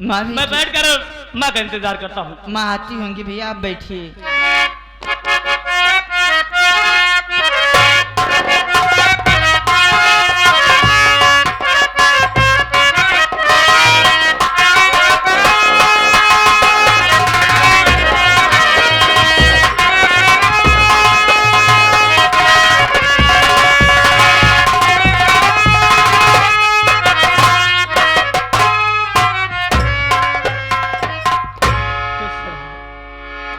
मैं बैठकर माँ का इंतजार करता हूँ। माँ आती होंगी भैया, आप बैठिए।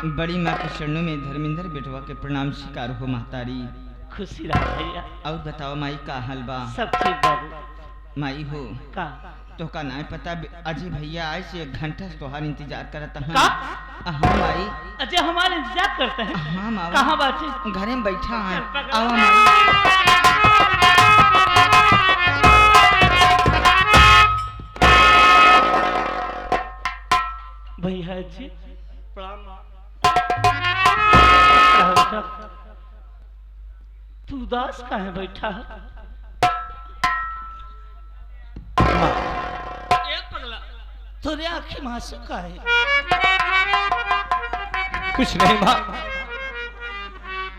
बड़ी माँ के चरणों में धर्मेंद्र बेटवा के प्रणाम स्वीकार हो महतारी। खुशी रहा भैया। और बताओ माई का हाल बा? सब ठीक बाबू। माई हो का तो का नहीं पता अजय भैया आए से 1 घंटा तोहार इंतजार करता हूँ। का? हाँ माई। अजय हमारे इंतजार करते हैं? हाँ माँ। कहाँ बात? घरे में बैठा है। आओ भैया जी तू उदास का है बैठा है? तोरे आँखें मासूम का है? कुछ नहीं माँ,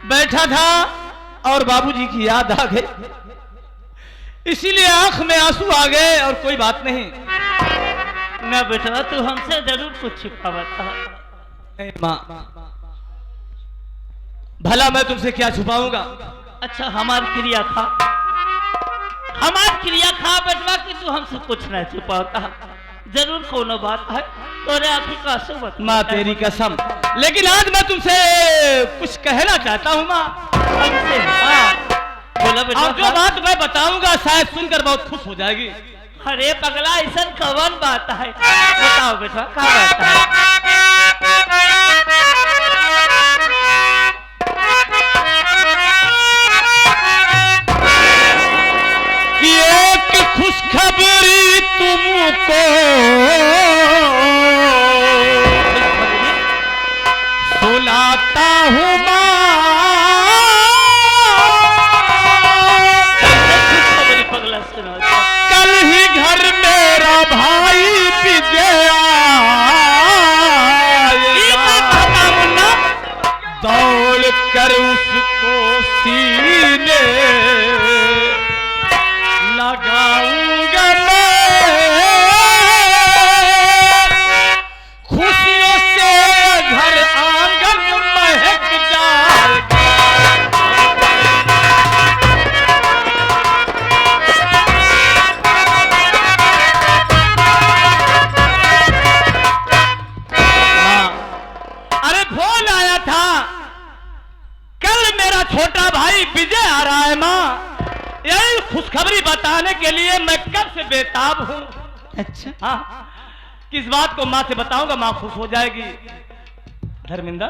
बैठा था और बाबूजी की याद आ गई, इसीलिए आंख में आंसू आ गए और कोई बात नहीं। मैं बेटा तू हमसे जरूर कुछ छिपावा था। नहीं माँ, भला मैं तुमसे क्या छुपाऊंगा? अच्छा हमारी क्रिया खा बेटवा कि तू हमसे कुछ नहीं छुपाता। जरूर कोनो बात है, तोरे आँखी का आंसू मत। माँ तेरी कसम, लेकिन आज मैं तुमसे कुछ कहना चाहता हूँ माँ। हमसे? हाँ बोला बेटा। अब जो बात मैं बताऊंगा शायद सुनकर बहुत खुश हो जाएगी। अरे पगला ऐसा कौन बात है? बताओ बेटा क्या बात है? कि एक खुशखबरी तुमको सुनाता हूँ माँ। पगला सुना, कल ही घर मेरा भाई विजया दौड़ कर उसको सीने लगाऊंगा मैं, खुशियों से घर आंगन महक जाएगा। अरे फोन आया था, कल मेरा छोटा भाई विजय आ रहा है माँ, यही खुशखबरी बताने के लिए मैं कब से बेताब हूँ। अच्छा हाँ, किस बात को माँ से बताऊंगा, माँ खुश हो जाएगी। धर्मेंद्र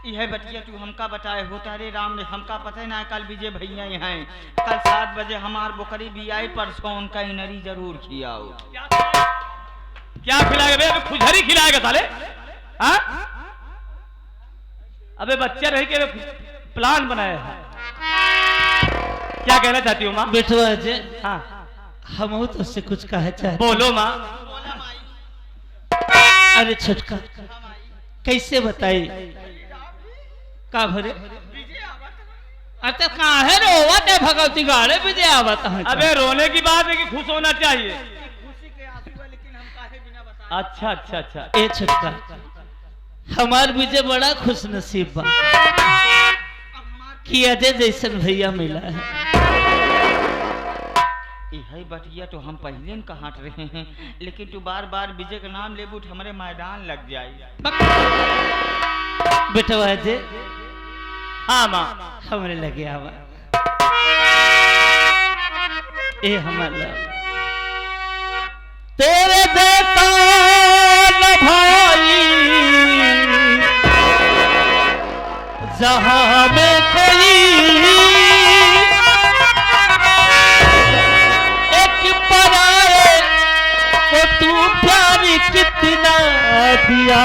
यह बतिया तू हमका बताए होता रे राम ने, हमका पता है ना कल विजय भैया यहाँ हैं। कल 7 बजे हमार बोकरी भी आई, परसों उनका इनरी जरूर खियाओ। क्या खिलाएगा बे? खुजरी खिलाएगा साले? हाँ अबे बच्चे रह के प्लान बनाया है। क्या कहना चाहती हो माँ? बेटो अजय, हाँ हम तो उससे कुछ कहे चाहते। बोलो माँ। अरे छोटका कैसे बताई का भरे? अरे कहाँ है रोवत है भगवती गाड़े विजय आवत है। अबे रोने की बात है कि खुश होना चाहिए? खुशी के आंसू है, लेकिन हम काहे बिना बताए। अच्छा अच्छा अच्छा। ए छोटका, हमार विजय बड़ा खुश नसीब बा कि अजय जैसन भैया मिला है। यही बटिया तो हम पहले न कहाँ रहे हैं, लेकिन तू बार बार विजय का नाम लेबू तो हमारे मैदान लग जाए। बेटा अजय, हाँ माँ हमरे लगे आवा। ए हमारा तेरे देता न भाई जहां में कोई, एक पराए को तू प्यार कितना दिया,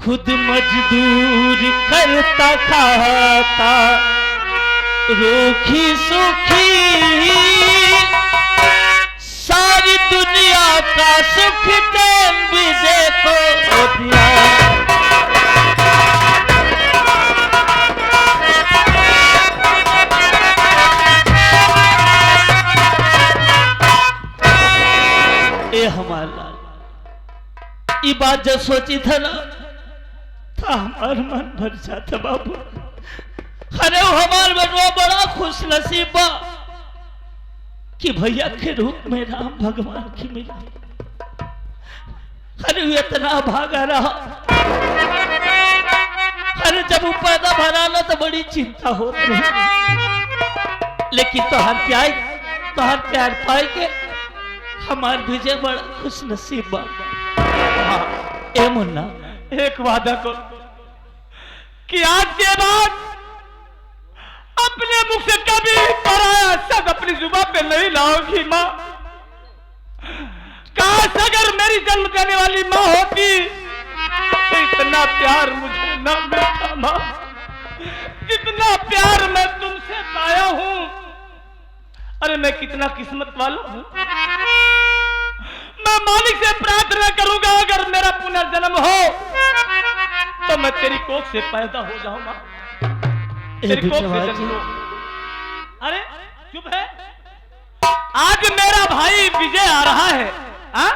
खुद मजदूर करता खाता रूखी सूखी सारी सारी दुनिया का सुख चैन भी देखो दिया। ये हमारा ये बात जब सोची था ना था हमार मन भर जाता बाबू। अरे वो हमार बटवा बड़ा खुश नसीब बा कि भैया के रूप में राम भगवान की मिला। अरे वो इतना भागा रहा। अरे जब वो पैदा भरा ना तो बड़ी चिंता हो रही, लेकिन तोहर प्यार पाए के हमार विजय बड़ा खुश नसीब बा। ए मुन्ना एक वादा करो कि आज के बाद अपने मुख से कभी पराया शब्द अपनी जुबान पे नहीं लाओगी माँ। काश अगर मेरी जन्म देने वाली माँ होती तो इतना प्यार मुझे न मिलता माँ, जितना प्यार मैं तुमसे पाया हूँ। अरे मैं कितना किस्मत वाला हूँ। मैं मालिक से प्रार्थना करूंगा अगर मेरा पुनर्जन्म हो तो मैं तेरी कोख से पैदा हो जाऊं मां, तेरी कोख से जन्म हो। अरे चुप है, आज मेरा भाई विजय आ रहा है। हाँ?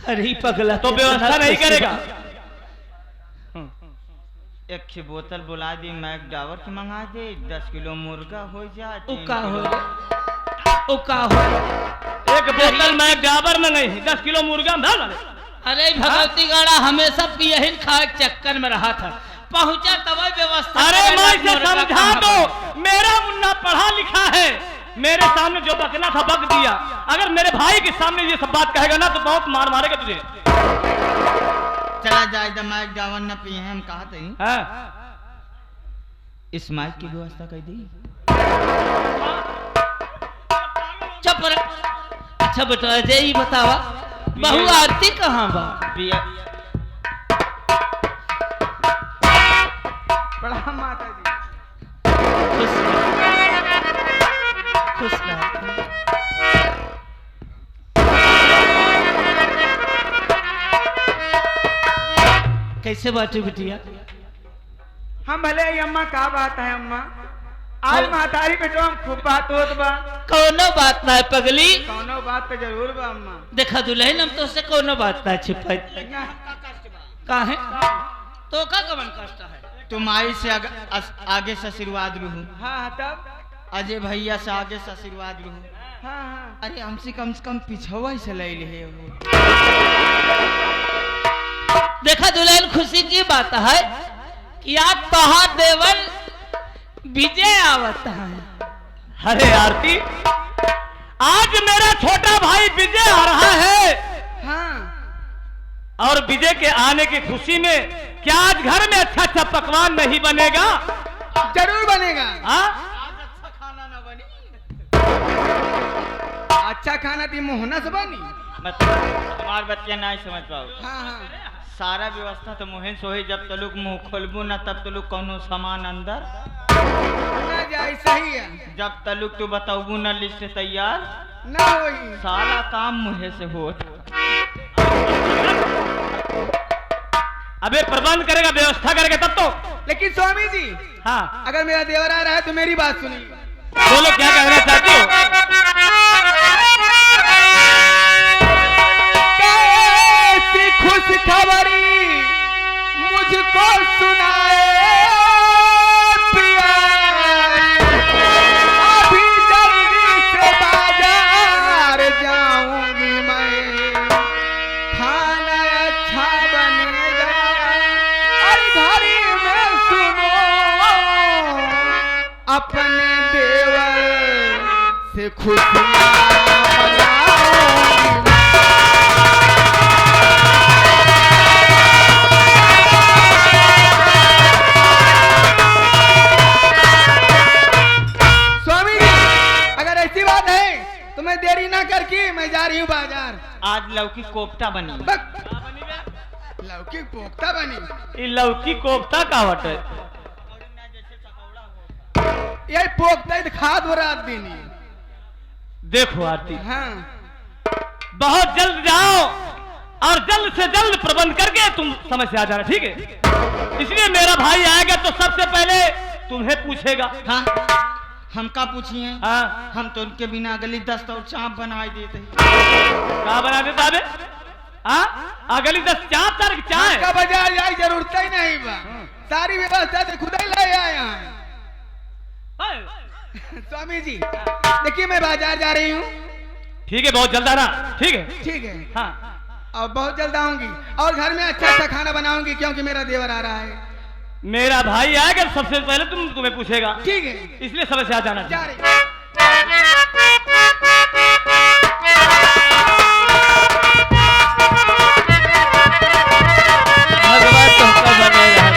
अरे पगला तो व्यवस्था नहीं करेगा। एक खी बोतल बुला दी, मैक डावर की मंगा दे, 10 किलो मुर्गा हो जाए। एक बोतल मैक डावर में नहीं, 10 किलो मुर्गा में डाल। अरे भगवती गाड़ा हमेशा यही खाए चक्कर में रहा था, पहुंचा तब व्यवस्था। अरे मैं इसे समझा दो, मेरा मुन्ना पढ़ा लिखा है, मेरे सामने जो बकना था बक दिया। अगर मेरे भाई के सामने ये सब बात कहेगा ना तो बहुत मार मारेगा तुझे। चला जाए जब माइक डावर न पिए हम कहा थे। इस माइक की व्यवस्था कर दी। चुप रह। अच्छा बेटा जय बतावा बहू आरती कहाँ बा? प्रणाम माता जी। खुश रह। कैसे बाटे बिटिया? हम भले ही अम्मा का बात है अम्मा, आज महतारी बेटो हम खूब बात होत बा। कोनो बात ना है पगली, कौनो बात पे जरूर बा अम्मा। देखा दुल्हन हम तो से कोनो बात ना छिपाई। काहे तो का कमन कष्ट है? तुम आई से आगे से आशीर्वाद लूँ। हाँ तब अजय भैया से आगे से आशीर्वाद लूँ। हाँ अरे हमसे कम पिछवा से ले ले। देखा दुल्हन खुशी की बात है कि आज तोहार देवर विजय आवता है। अरे आरती, आज मेरा छोटा भाई विजय आ रहा है। हाँ और विजय के आने की खुशी में क्या आज घर में अच्छा अच्छा पकवान नहीं बनेगा? जरूर बनेगा। हाँ? अच्छा खाना ना बनी। अच्छा खाना ती मोहना से बनी। हमार बच्चे नहीं समझ पाओ। हाँ हाँ सारा व्यवस्था तो मोहन सोही, जब तलुक मुंह खोलबू ना तब तलुक कोनो सामान अंदर ना जाए। सही है, जब तलुक तू बताऊबू ना लिस्ट तैयार ना होई। सारा काम मुहे से हो। अबे प्रबंध करेगा, व्यवस्था करेगा तब तो। लेकिन स्वामी जी हाँ अगर मेरा देवर आ रहा है तो मेरी बात सुनिए। बोलो क्या कहना चाहती हो? कैसी खुश खबरी मुझको सुनाए पिया, अभी जल्दी से बाजार जाऊंगी मैं, खाना अच्छा बनेगा और घड़ी में सुनो अपने देवर से खुशियां मनाऊंगी मैं। स्वामी जी अगर ऐसी बात है तो मैं देरी ना करके मैं जा रही हूँ बाजार। आज लौकी कोफ्ता बनी। लौकी पोख्ता बनी। ये लौकी कोफ्ता का बटे? ये पोख्ता खाद हो रात दिन। देखो आरती, हाँ बहुत जल्द जाओ और जल्द से जल्द प्रबंध करके तुम समय से आ जाना, ठीक है? इसलिए मेरा भाई आएगा तो सबसे पहले तुम्हें पूछेगा। हाँ, हम का पूछिए? हाँ, हम तो उनके बिना गली दस्त और चाप बनाए देते। क्या बना देता बे? हाँ, अगली 10 चाप तार की चाय का बाजार जाए जरूरत ही नहीं बा, सारी व्यवस्था तो खुद ही ले आए हैं। स्वामी जी देखिए मैं बाजार जा रही हूँ। ठीक है, बहुत जल्द आना, ठीक है? ठीक है, हाँ, और बहुत जल्द आऊंगी और घर में अच्छा अच्छा खाना बनाऊंगी क्योंकि मेरा देवर आ रहा है। मेरा भाई आएगा सबसे पहले तुम्हें पूछेगा, ठीक है, इसलिए समय से आ जाना। जा रही भगवान तुमका बने रहा।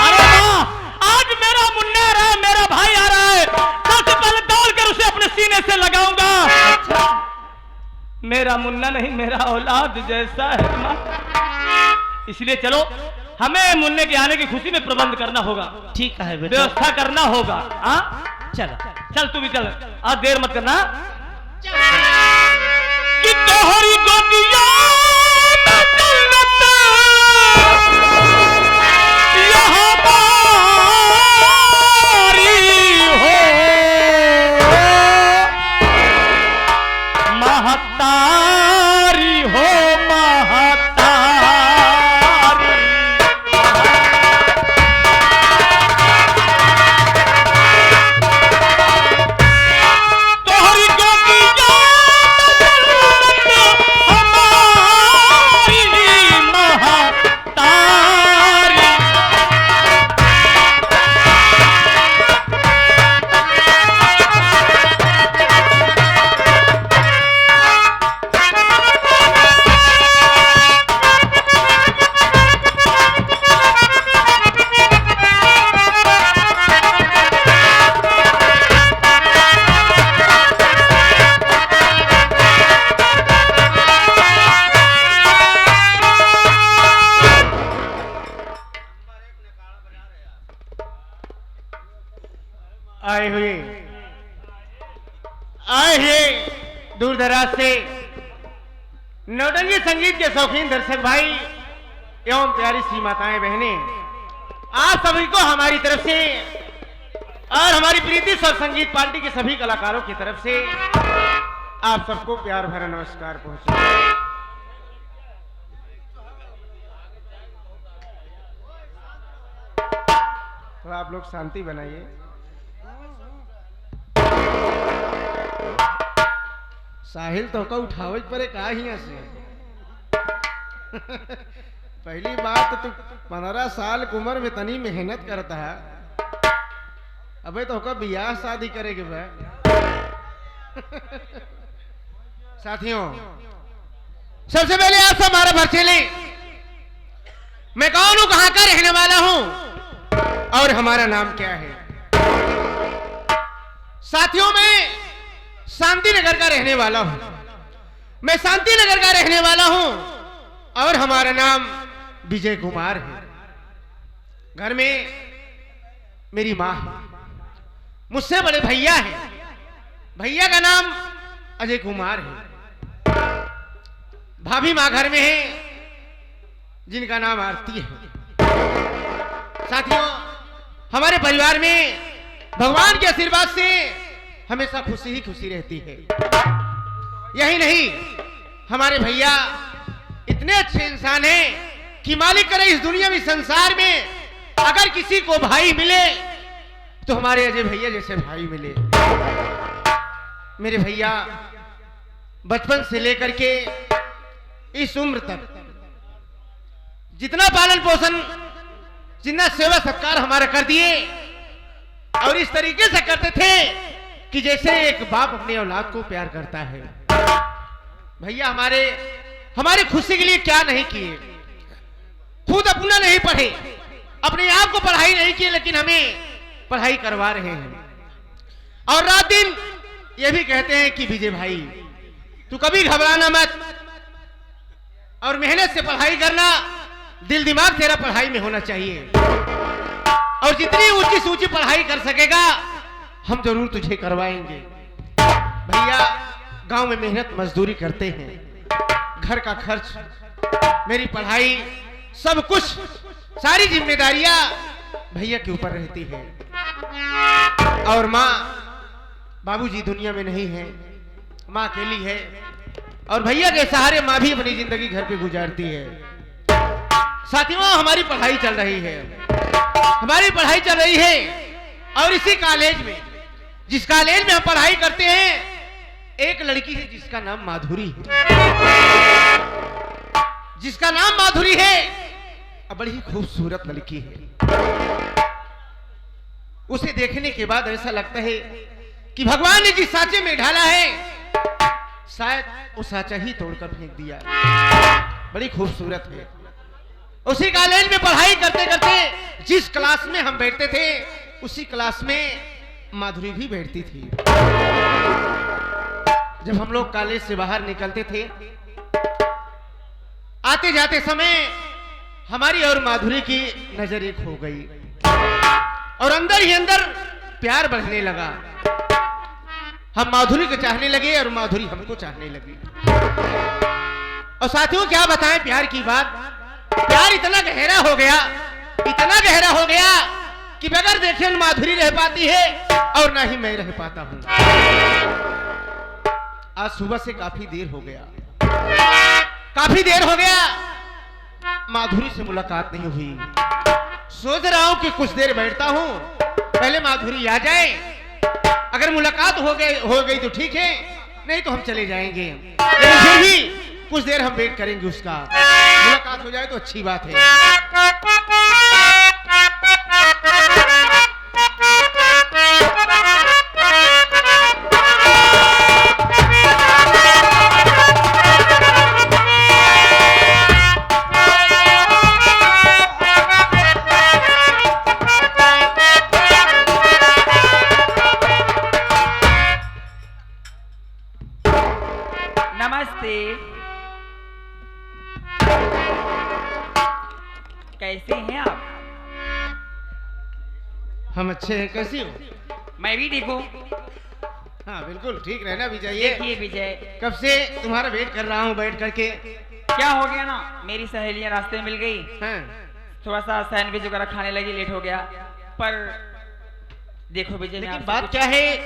अरे वाह, आज मेरा मुन्ना आ रहा है, मेरा भाई आ रहा है, सबसे पहले दौड़कर उसे अपने सीने से लगाऊंगा। अच्छा, मेरा मुन्ना नहीं, मेरा औलाद जैसा है माँ। इसलिए चलो, हमें मुन्ने के आने की खुशी में प्रबंध करना होगा, ठीक है बेटा, व्यवस्था करना होगा। हाँ, चलो। चल तू भी चल, आज देर मत करना। कि तोहरी गोदिया में जन्नत यहाँ बारी हो, महतारी हो महतारी। तोहरी गोदिया हमारी महतारी। आए हुए दूर दराज से नौटंकी संगीत के शौकीन दर्शक भाई एवं प्यारी सी माताएं बहनें, आप सभी को हमारी तरफ से और हमारी प्रीति स्वर संगीत पार्टी के सभी कलाकारों की तरफ से आप सबको प्यार भरा नमस्कार पहुंचे। तो आप लोग शांति बनाइए। साहिल तो का उठावे परे का हिया से पहली बात तू 15 साल की उम्र में तनी मेहनत करता है, अबे तो का बियाह शादी करेगे बे। साथियों, सबसे पहले आप सब हमारा परिचय लें। मैं कौन हूं, कहां का रहने वाला हूं और हमारा नाम क्या है। साथियों, मैं शांति नगर का रहने वाला हूं। मैं शांति नगर का रहने वाला हूं और हमारा नाम विजय कुमार है। घर में मेरी मां है, मुझसे बड़े भैया हैं। भैया का नाम अजय कुमार है। भाभी मां घर में है जिनका नाम आरती है। साथियों, हमारे परिवार में भगवान के आशीर्वाद से हमेशा खुशी ही खुशी रहती है। यही नहीं, हमारे भैया इतने अच्छे इंसान हैं कि मालिक करे इस दुनिया में, संसार में अगर किसी को भाई मिले तो हमारे अजय भैया जैसे भाई मिले। मेरे भैया बचपन से लेकर के इस उम्र तक जितना पालन पोषण, जितना सेवा सत्कार हमारा कर दिए और इस तरीके से करते थे कि जैसे एक बाप अपनी औलाद को प्यार करता है। भैया हमारे खुशी के लिए क्या नहीं किए। खुद अपना नहीं पढ़े, अपने आप को पढ़ाई नहीं किए, लेकिन हमें पढ़ाई करवा रहे हैं। और रात दिन ये भी कहते हैं कि विजय भाई तू कभी घबराना मत और मेहनत से पढ़ाई करना, दिल दिमाग तेरा पढ़ाई में होना चाहिए और जितनी ऊंची से ऊंची पढ़ाई कर सकेगा हम जरूर तुझे करवाएंगे। भैया गांव में मेहनत मजदूरी करते हैं, घर का खर्च, मेरी पढ़ाई, सब कुछ, सारी जिम्मेदारियां भैया के ऊपर रहती है। और माँ बाबूजी दुनिया में नहीं है, माँ अकेली है और भैया के सहारे माँ भी अपनी जिंदगी घर पे गुजारती है। साथियों, हमारी पढ़ाई चल रही है, हमारी पढ़ाई चल रही है और इसी कॉलेज में, जिस कॉलेज में हम पढ़ाई करते हैं, एक लड़की है जिसका नाम माधुरी है, जिसका नाम माधुरी है, बड़ी खूबसूरत लड़की है। उसे देखने के बाद ऐसा लगता है कि भगवान ने जिस सांचे में ढाला है, शायद वो सांचा ही तोड़कर फेंक दिया। बड़ी खूबसूरत है। उसी कॉलेज में पढ़ाई करते करते जिस क्लास में हम बैठते थे, उसी क्लास में माधुरी भी बैठती थी। जब हम लोग कॉलेज से बाहर निकलते थे, आते जाते समय हमारी और माधुरी की नजर एक हो गई और अंदर ही अंदर प्यार बढ़ने लगा। हम माधुरी को चाहने लगे और माधुरी हमको चाहने लगी। और साथियों, क्या बताएं प्यार की बात, प्यार इतना गहरा हो गया, इतना गहरा हो गया कि बगैर देखे माधुरी रह पाती है और ना ही मैं रह पाता हूं। आज सुबह से काफी देर हो गया, काफी देर हो गया, माधुरी से मुलाकात नहीं हुई। सोच रहा हूं कि कुछ देर बैठता हूं, पहले माधुरी आ जाए, अगर मुलाकात हो गई तो ठीक है, नहीं तो हम चले जाएंगे। लेकिन फिर भी कुछ देर हम वेट करेंगे उसका, मुलाकात हो जाए तो अच्छी बात है। नमस्ते, कैसे हैं आप? हम अच्छे हैं, कैसी हो? मैं भी ठीक हूँ। हाँ बिल्कुल ठीक रहना भी चाहिए। देखिए विजय, कब से तुम्हारा वेट कर रहा हूँ बैठ करके। क्या हो गया ना, मेरी सहेलियां रास्ते में मिल गई, हाँ। थोड़ा सा सैंडविच वगैरह खाने लगी, लेट हो गया। पर देखो विजय, लेकिन बात क्या है,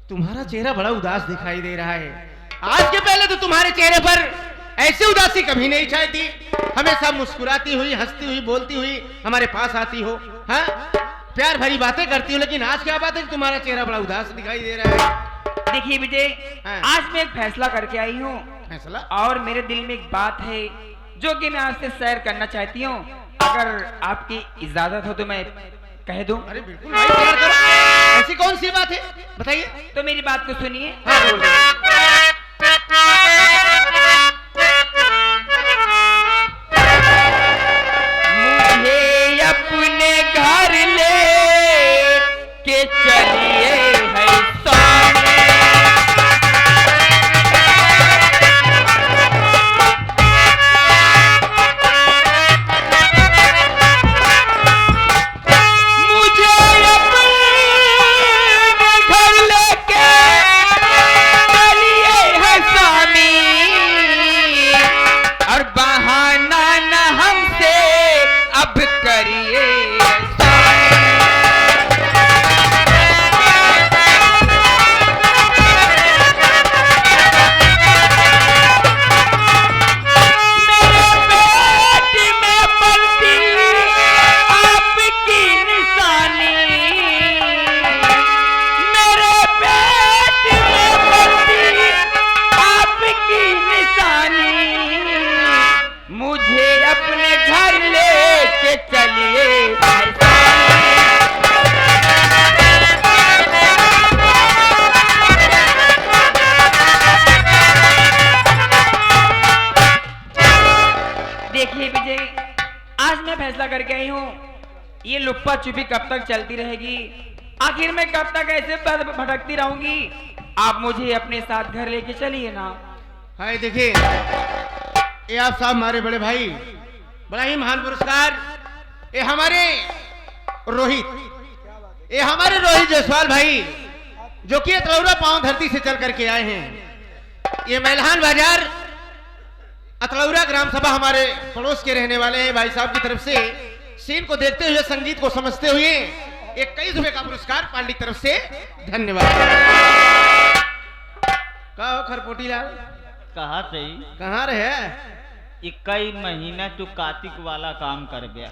तुम्हारा चेहरा बड़ा उदास दिखाई दे रहा है। आज के पहले तो तुम्हारे चेहरे पर ऐसी उदासी कभी नहीं छाई थी, हमेशा मुस्कुराती हुई, हंसती हुई, बोलती हुई हमारे पास आती हो, हाँ, प्यार भरी बातें करती हो। लेकिन आज क्या बात है कि तुम्हारा चेहरा बड़ा उदास दिखाई दे रहा है। देखिए विजय, हाँ। आज मैं एक फैसला करके आई हूँ फैसला? और मेरे दिल में एक बात है जो कि मैं आपसे शेयर करना चाहती हूँ। अगर आपकी इजाजत हो तो मैं कह दूं? अरे बिल्कुल भाई, शेयर करो। ऐसी कौन सी बात है, बताइए। तो मेरी बात को सुनिए। हाँ, बोलिए। मुझे अपने घर ले के चलिए है स्वामी, मुझे अपने घर लेके चलिए है स्वामी, और बहाना न हमसे अब करिए। मुझे अपने घर लेके चलिए। देखिए विजय, आज मैं फैसला करके आई हूँ, ये लुप्पा छुपी कब तक चलती रहेगी? आखिर मैं कब तक ऐसे भटकती रहूंगी? आप मुझे अपने साथ घर लेके चलिए ना। हाय देखिए, ये आप साहब हमारे बड़े भाई, बड़ा ही महान पुरस्कार, ये हमारे रोहित जायसवाल भाई, जो कि अतलौरा पांव धरती से चल करके आए हैं। ये मैलहान बाजार अतलौरा ग्राम सभा हमारे पड़ोस के रहने वाले हैं भाई साहब की तरफ से सीन को देखते हुए, संगीत को समझते हुए 21 रुपए का पुरस्कार पांडे की तरफ से धन्यवाद। का हो खरपोटी लाल, कहा सही कहाँ रहे? 21 महीना तू कार्तिक वाला काम कर गया।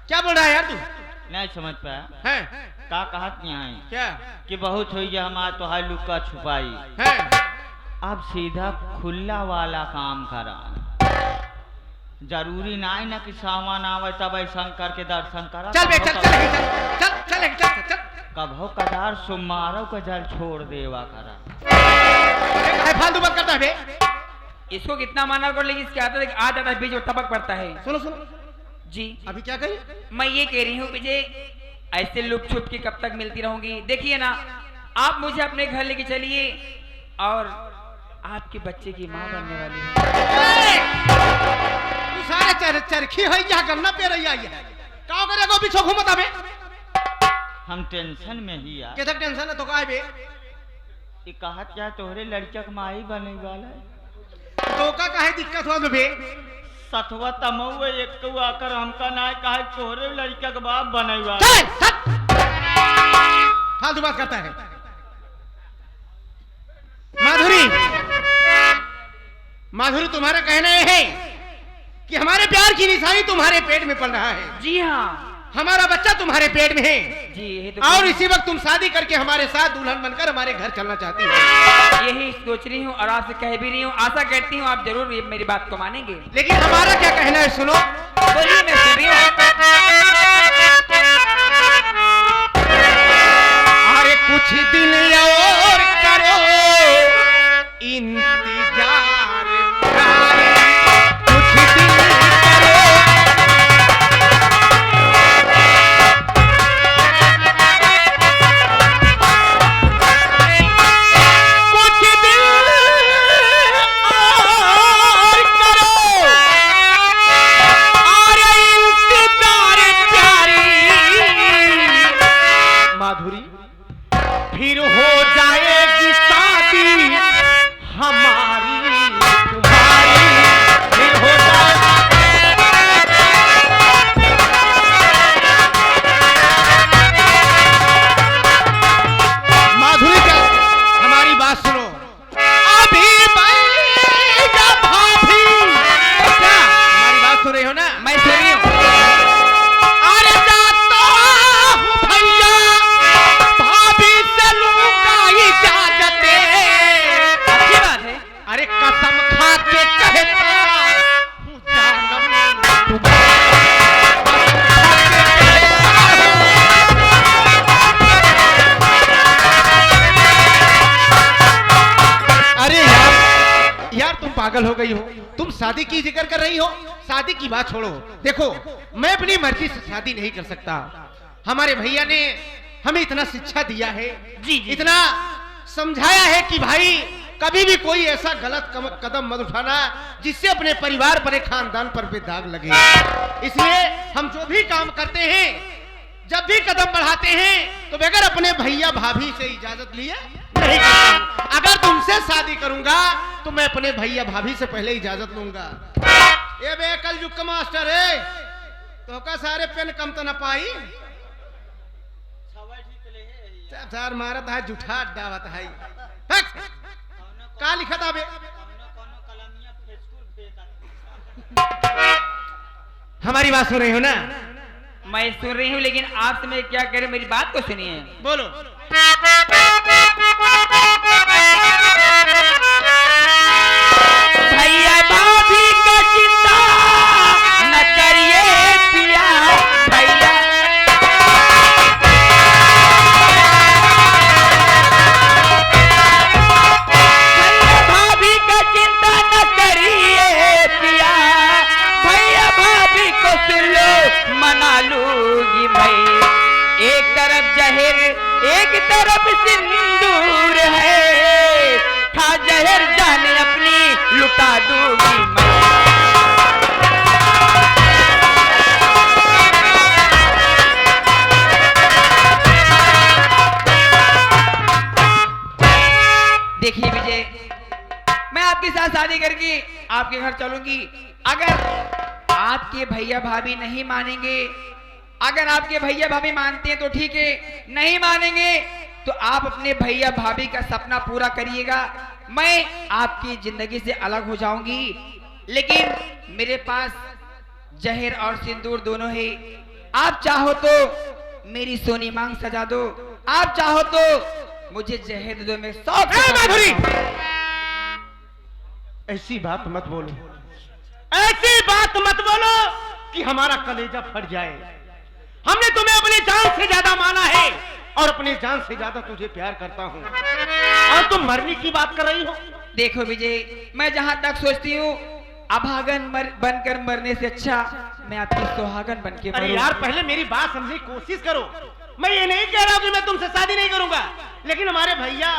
क्या बोल रहा है यार तू? नहीं समझ पाया है का कहा यहाँ क्या कि बहुत हुई हमारा तो हाई लुका छुपाई, है? अब सीधा खुला वाला काम करा। जरूरी नहीं ना कि सामान आवे तब शंकर के दर्शन करा। चल बे चल चल चल चल चल चल चल कभो कदार सुमारो का जल छोड़ देवा करा। है फालतू बात करता है बे। इसको कितना माना कर, लेकिन इसके आ जाता है बीच में टपक पड़ता है। सुनो सुनो जी अभी क्या कही? मैं ये कह रही हूँ विजय, ऐसे लुक छुप के कब तक मिलती रहूंगी? देखिए ना, आप मुझे अपने घर लेके चलिए और आपके बच्चे की माँ बनने वाली है। तू सारे चरखी है क्या करना पे रही है? का करेगा पीछे घूमत आबे? हम टेंशन में ही यार। के तक टेंशन है तो का बे? ये कहा क्या तोहरे लड़का का माई बने वाला है? तो का काहे दिक्कत हुआ बे? सतवा तमौवे एक आकर हमका ना कहा तोहरे लड़का का बाप बने वाला। चल फालतू बात करता है। माधुरी, माधुरी तुम्हारा कहना यह है कि हमारे प्यार की निशानी तुम्हारे पेट में पड़ रहा है। जी हाँ, हमारा बच्चा तुम्हारे पेट में है जी यही तो और इसी वक्त तुम शादी करके हमारे साथ दुल्हन बनकर हमारे घर चलना चाहती हो। यही सोच रही हूँ और आपसे कह भी रही हूँ। आशा करती हूँ आप जरूर मेरी बात को मानेंगे। लेकिन हमारा क्या कहना है सुनो। बोलिए, मैं सुन रही हूँ। अरे कुछ दिन और करो इंतजार प्यारे, कुछ दिन करो। कुछ दिन और करो, अरे इंतजार प्यारी। माधुरी, फिर हो जाएगी शादी हमारी तुम्हारी, फिर हो माधुरी का हमारी बात सुनो। अभी बैठा भाभी, क्या हमारी बात सुन रही हो ना? मैं सुन रही हूँ। अरे जाता हूँ भैया, भाभी से लूंगा इजाजत। अच्छी बात है। अरे कसम खा के कहता हूँ जानम तुम्हारा। अरे यार तुम पागल हो गई हो। तुम शादी की जिक्र कर रही हो। शादी की बात छोड़ो। देखो, मैं अपनी मर्जी से शादी नहीं कर सकता। हमारे भैया ने हमें इतना शिक्षा दिया है, जी जी, इतना समझाया है कि भाई कभी भी कोई ऐसा गलत कदम मत उठाना जिससे अपने परिवार पर, एक खानदान पर भी दाग लगे। इसलिए हम जो भी काम करते हैं, जब भी कदम बढ़ाते हैं, तो बगैर अपने भैया भाभी से इजाजत लिए नहीं करता। अगर तुमसे शादी करूंगा तो मैं अपने भैया भाभी से पहले इजाजत लूंगा। ये बे कल युग का मास्टर है, तो का सारे पेन कम तो न पाई चार मारत है, जूठा अड्डावत है। का लिखा था बे? हमारी बात सुन रही हो ना? मैं सुन रही हूँ, लेकिन आपसे मैं क्या कह रही हूँ, मेरी बात को सुनिए। बोलो। भैया भाभी का चिंता न करिए पिया, भैया भाभी का चिंता न करिए पिया, भैया भाभी को सुन लो मना लूंगी मैं। एक तरफ जहर एक मैं आपके साथ शादी करके आपके घर चलूंगी। अगर आपके भैया भाभी नहीं मानेंगे, अगर आपके भैया भाभी मानते हैं तो ठीक है, नहीं मानेंगे तो आप अपने भैया भाभी का सपना पूरा करिएगा। मैं आपकी जिंदगी से अलग हो जाऊंगी, लेकिन मेरे पास जहर और सिंदूर दोनों है। आप चाहो तो मेरी सोनी मांग सजा दो, आप चाहो तो मुझे जहर दे दो। मैं माधुरी, ऐसी बात मत बोलो, ऐसी बात मत बोलो कि हमारा कलेजा फट जाए। हमने तुम्हें अपनी जान से ज्यादा माना है और अपनी जान से ज्यादा तुझे प्यार करता हूँ, और तुम मरने की बात कर रही हो। देखो विजय, मैं जहाँ तक सोचती हूँ अभागन बनकर मरने से अच्छा मैं आपकी सुहागन बन के अरे मरूं। यार, पहले मेरी बात समझने की कोशिश करो। मैं ये नहीं कह रहा हूँ कि मैं तुमसे शादी नहीं करूंगा, लेकिन हमारे भैया,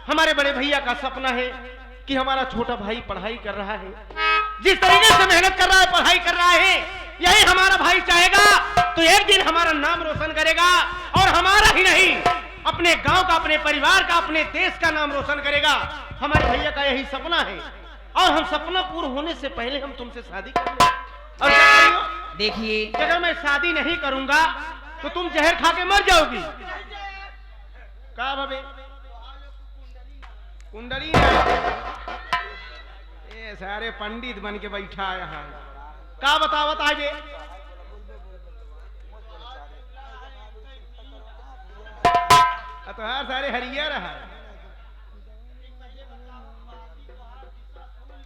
हमारे बड़े भैया का सपना है कि हमारा छोटा भाई पढ़ाई कर रहा है। जिस तरीके से मेहनत कर रहा है, पढ़ाई कर रहा है, यही हमारा भाई चाहेगा तो एक दिन हमारा नाम रोशन करेगा, और हमारा ही नहीं, अपने गांव का, अपने परिवार का, अपने देश का नाम रोशन करेगा। हमारे भैया का यही सपना है, और हम सपना पूरा होने से पहले हम तुमसे शादी करेंगे। और क्या करेंगे? देखिए, अगर मैं शादी नहीं करूंगा तो तुम जहर खा के मर जाओगी। का भाभी कुंडली ये सारे पंडित बन के बैठा है यहाँ। का बतावत आगे तो हर सारे हरिया रहा।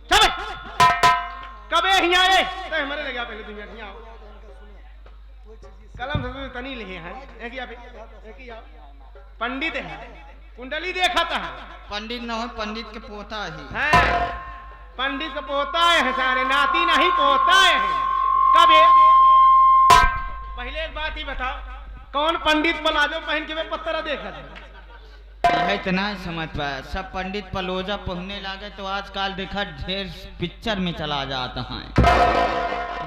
चल कबे यहाँ आए तो हमारे लगे पहले दुनिया यहाँ आओ। कलम से तनी ले हैं एक ही आओ। पंडित है, कुंडली देखा था। पंडित न हो, पंडित के पोता ही है, पंडित का पोता है, सारे नाती नहीं पोता है। कबे पहले एक बात ही बताओ, कौन पंडित प्लाजो पहन के मैं पत्थरा देखा था? यह इतना समझ पाया। सब पंडित पलोजा पहनने लगे तो आजकल देखा ढेर पिक्चर में चला जाता है।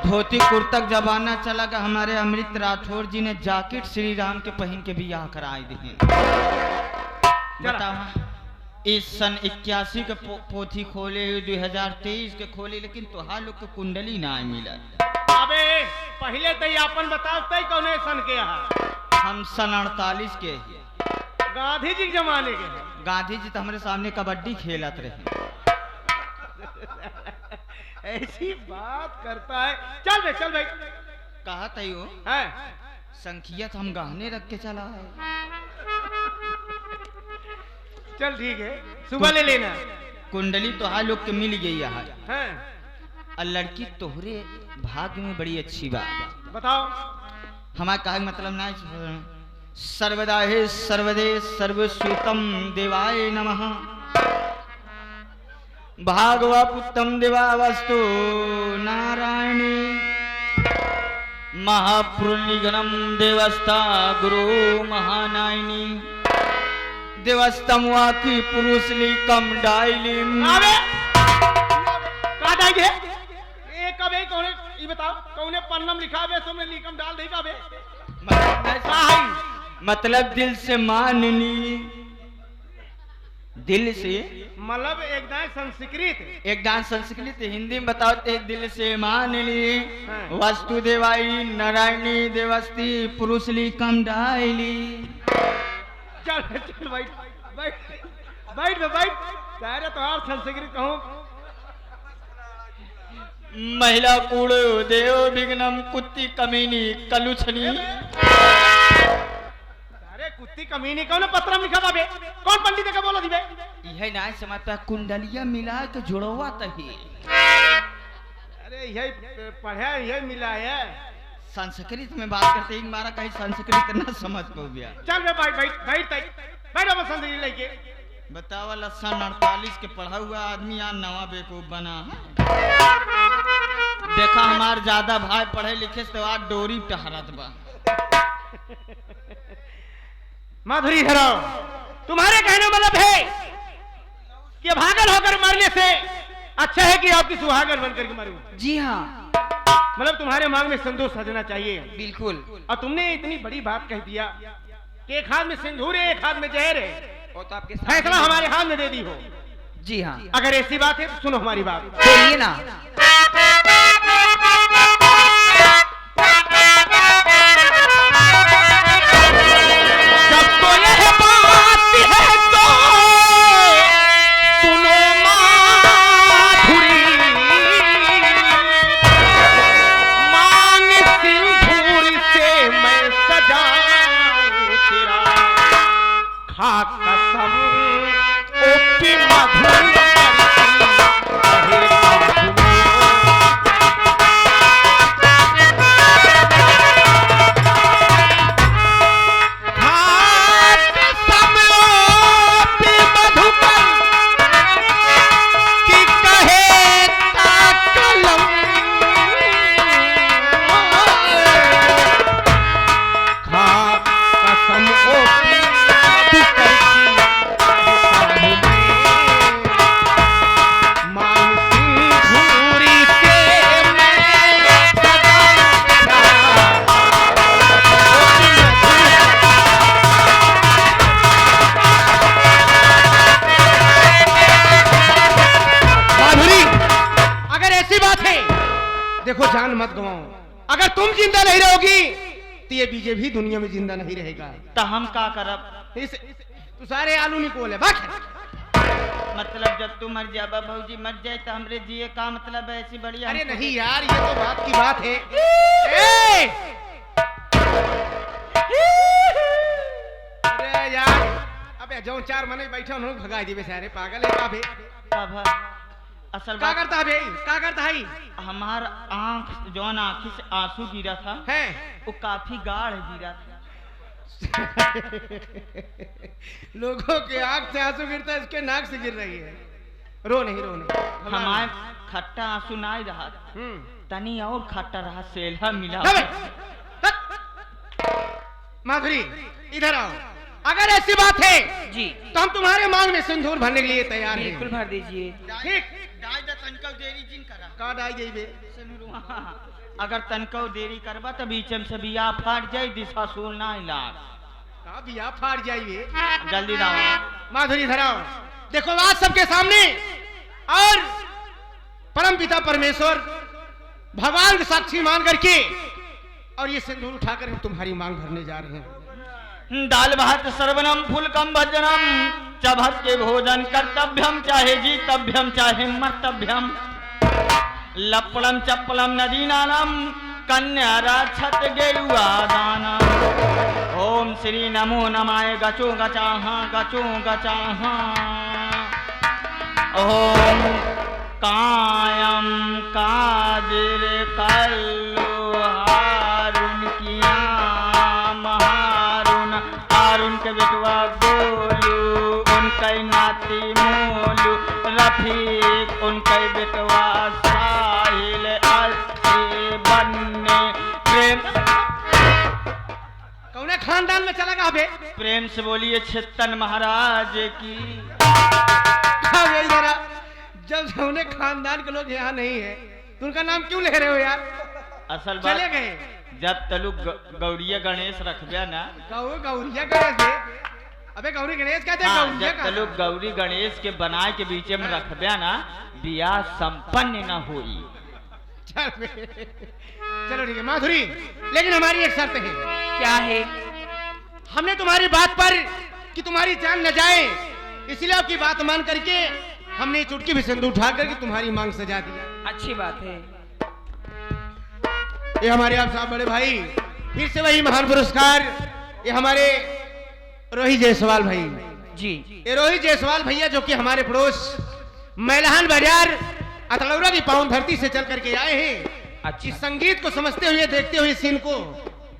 धोती कुर्तक जमाना चला गया। हमारे अमृत राठौर जी ने जैकेट श्री राम के पहन के बियाह कराए दिए। बताओ, इस सन 81 के पोथी खोले, 2023 के खोले, लेकिन तुहार लोग के कुंडली ना मिला। अबे पहले तो अपन बताओ तय कौन सन के यहाँ? हम सन 48 के ही। गांधी जी के जमाने के हैं। गांधी जी तो हमारे सामने कबड्डी खेलत रहे। ऐसी बात करता है। चल भाई कहा तयो है संखियत हम गहने रख के चला है। चल ठीक है, सुबह ले लेना। कुंडली तो हाल लोग के मिल गई है, हैं? और लड़की तोहरे भाग्य में बड़ी अच्छी बात। बताओ। हमारा कहा मतलब ना, सर्वदा हे सर्वदे सर्वसूतम देवाय नमः, भागवा पुत्रम देवा वस्तु नारायणी, महापुरुलिगणम देवस्ता गुरु महानायनी, देवस्तम वाकी पुरुषलिकम डाइलिम। अबे कहाँ जाएंगे? ये कबे कौने ये बताओ, कौने पन्नम लिखा बे सो में लिकम डाल दे कबे? मतलब दिल से माननी, दिल से मतलब एकदम संस्कृत, एकदम संस्कृत हिंदी में बताओ तो दिल से मान ली, वस्तु देवाई नारायणी देवस्ती पुरुषली कम डायली। चल चल बैठ सारे तो और संस्कृत कहूँ। महिला कूड़ देव विघ्नम कुत्ती कमीनी कलुछनी। अरे कुत्ती कमीनी कौन पत्र में लिखा बाबे? कौन पंडित का बोला दिबे? यह ना समझता कुंडलिया मिला के जुड़वा तही। अरे यही पढ़ा यही मिला है। संस्कृत में बात करते ही हमारा कहीं संस्कृत ना समझ पा गया। चल बे बैठ अब संस्कृत लेके बतावा। सन 48 के पढ़ा हुआ आदमी यहाँ नवा बेवकूफ बना है। देखा हमार ज्यादा भाई पढ़े लिखे से आज डोरी टहरत बा। माधुरी धराओ, तुम्हारे कहने मतलब है कि भागल होकर मरने से अच्छा है कि आपकी सुहागन बनकर के मरूं। जी हाँ, मतलब तुम्हारे मांग में सिंदूर सजना चाहिए। बिल्कुल। और तुमने इतनी बड़ी बात कह दिया कि एक हाथ में सिंदूर है, एक हाथ में जहर है। वो तो आपके फैसला हमारे हाथ में दे दी हो। जी हाँ, अगर ऐसी बात है तो सुनो हमारी बात। बोलिए ना। जब तो यह बात है तो सुनो माधुरी, मान सिंदूर से मैं सजाऊं तेरा, खा कसम ओ की मधुर देखो, जान मत गवाओ। अगर तुम जिंदा नहीं रहोगी तो ये बीजे भी दुनिया में जिंदा नहीं रहेगा। तो हम का करब? तू सारे आलू निकोल है बक। मतलब जब तू मर जाबा भौजी मर जाए तो हमरे जिए का मतलब है? ऐसी बढ़िया। अरे नहीं यार, ये तो बात की बात है। अरे यार, अबे जो चार मने बैठे उन्होंने भगा दिए बेचारे, पागल है का बे? असल क्या बात करता है? क्या करता है? हमार आंख जौन आंखी से आंसू गिरा था है वो काफी गाढ़ गिरा था। लोगों के आंख से आंसू गिरता है, इसके नाक से गिर रही है। रो नहीं, रो नहीं। हमारे खट्टा आंसू नहीं रहा, तनी और खट्टा रहा, सेल्हा मिला। माधुरी इधर आओ। अगर ऐसी बात है जी, तो हम तुम्हारे मांग में सिंदूर भरने के लिए तैयार हैं। बिल्कुल भर दीजिए। ठीक। देरी जिन करा का डाई गई बे? अगर तनको देरी करबा तो बीचम से बिया फाट जाए, दिशा सूल ना इलाज। का बिया फाट जाइए? जल्दी दाओ। माधुरी इधर आओ। देखो आज सबके सामने और परम पिता परमेश्वर भगवान को साक्षी मान करके और ये सिंदूर उठाकर हम तुम्हारी मांग भरने जा रहे हैं। दाल भात सर्वनम फुलकम भजनम, चभत के भोजन कर्तव्यम, चाहे जीतव्यम चाहे मर्तव्यम, लपड़म चप्पलम नदीनानम, कन्या राक्षत गेरुआ दानम। ओम श्री नमो नमाय गचो गचाहा गचो गचाहा। ओम कायम कादिर कल्लु हारुन किया महारुन, हारुन के बेटवा गोलू, उनके नाती मोलू, रफीक उनके बेटवा साहिल, अस्सी बन्ने प्रेम। कौन खानदान में चला गा बे? प्रेम से बोलिए छेतन महाराज की। जरा जब उन्हें खानदान के लोग यहाँ नहीं है तो उनका नाम क्यों ले रहे हो यार? असल बात चले गए। जब तलु गौड़िया गणेश रखबिया ना, गौरिया गणेश है। अबे गौरी गणेश कहते हैं। हाँ, गौरिया जब तलु गौरी गणेश के बनाए के बीच में रखबिया ना, बियाह संपन्न न हुई। चलो ठीक है माधुरी, लेकिन हमारी एक शर्त है। क्या है? हमने तुम्हारी बात पर कि तुम्हारी जान न जाए, इसलिए आपकी बात मान करके हमने चुटकी भी सिंदूर उठा करके तुम्हारी मांग सजा दी। अच्छी बात है। ये हमारे आप साहब बड़े भाई, फिर से वही महान पुरस्कार, ये हमारे रोहित जायसवाल भाई जी। ये रोहित जायसवाल भैया जो कि हमारे पड़ोस मैलहान बाजार अतलौरा की पावन धरती से चल करके आए हैं। अच्छी संगीत को समझते हुए देखते हुए सीन को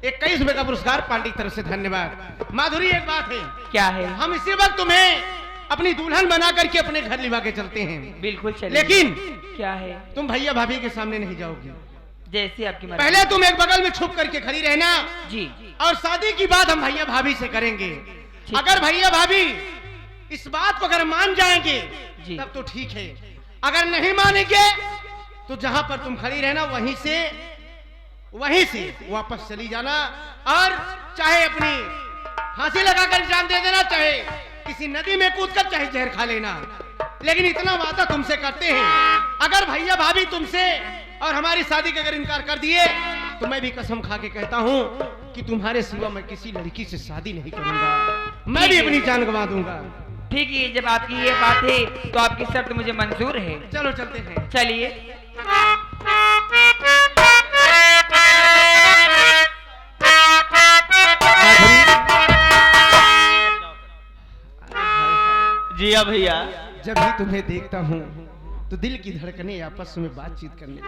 21 रुपए का पुरस्कार पार्टी की तरफ से धन्यवाद। माधुरी एक बात है, क्या है? हम इसी वक्त तुम्हें अपनी दुल्हन बना करके अपने घर लिवा के चलते हैं, बिल्कुल चलिए। लेकिन क्या है? तुम भैया भाभी के सामने नहीं जाओगी। जैसी आपकी मर्जी। पहले तुम एक बगल में छुप करके खड़ी रहना जी। और शादी की बात हम भैया भाभी से करेंगे। अगर भैया भाभी इस बात को अगर मान जाएंगे जी, तब तो ठीक है। अगर नहीं मानेंगे तो जहां पर तुम खड़ी रहना वहीं से वापस चली जाना, और चाहे अपनी फांसी लगाकर जान दे देना, चाहे किसी नदी में कूदकर चाहे जहर खा लेना। लेकिन इतना वादा तुमसे करते हैं, अगर भैया भाभी तुमसे और हमारी शादी का अगर इनकार कर दिए तो मैं भी कसम खा के कहता हूँ कि तुम्हारे सिवा मैं किसी लड़की से शादी नहीं करूंगा, मैं भी अपनी जान गंवा दूंगा। ठीक है, जब आपकी ये बात है तो आपकी शर्त मुझे मंजूर है। चलो चलते हैं। चलिए। जी हाँ भैया। जब भी तुम्हें देखता हूँ तो दिल की धड़कनें आपस में बातचीत करने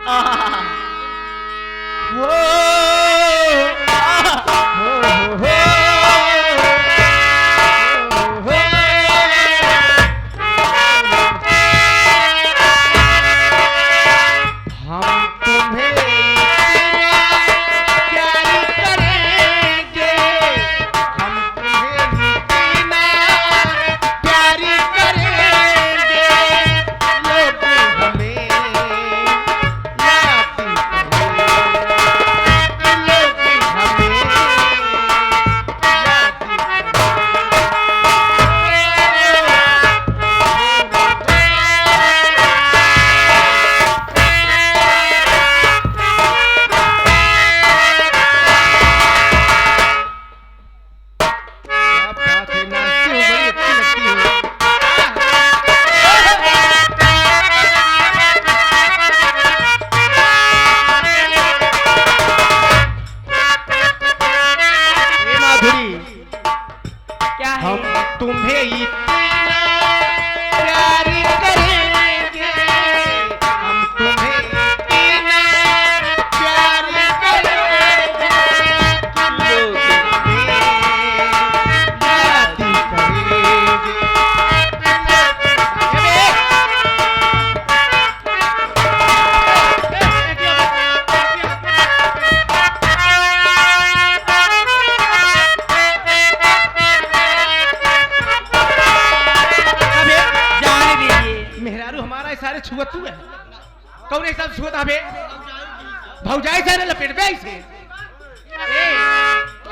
भौजाई सारे लपेट में ऐसे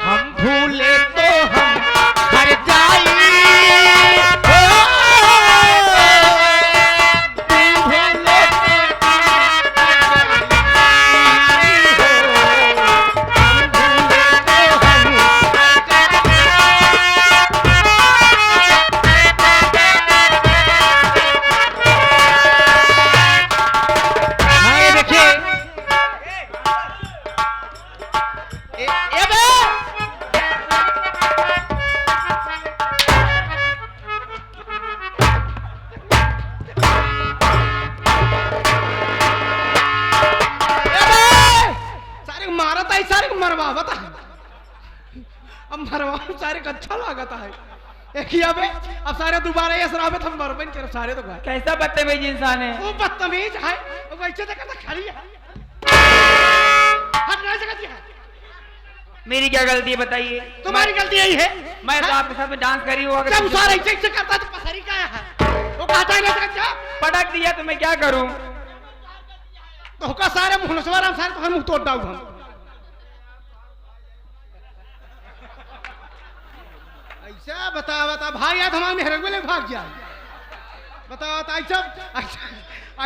हम भूले तो हम हर जाई अच्छा लागता है अब सारे दोबारा ये शराबत हम मरबन कर सारे तो कैसा बदतमीज इंसान है वो बदतमीज है वो वैसे तो करता खाली है हट नहीं सकती है। मेरी क्या गलती है बताइए? तुम्हारी गलती यही है मैं तो आपके साथ में डांस करी हुआ जब सारा ऐसे करता तो पसरी का है वो कहता है नहीं सकता पटक दिया तो मैं क्या करूं? तो का सारे मुहलसवार हम सारे तो हम मुंह तोड़ दाऊ हम ऐसा बता भाई याद हमारे मेहरगवे ले भाग गया बता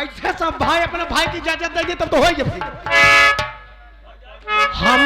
ऐसा सब भाई अपने भाई की इजाजत देंगे तब तो होएगा भाई हम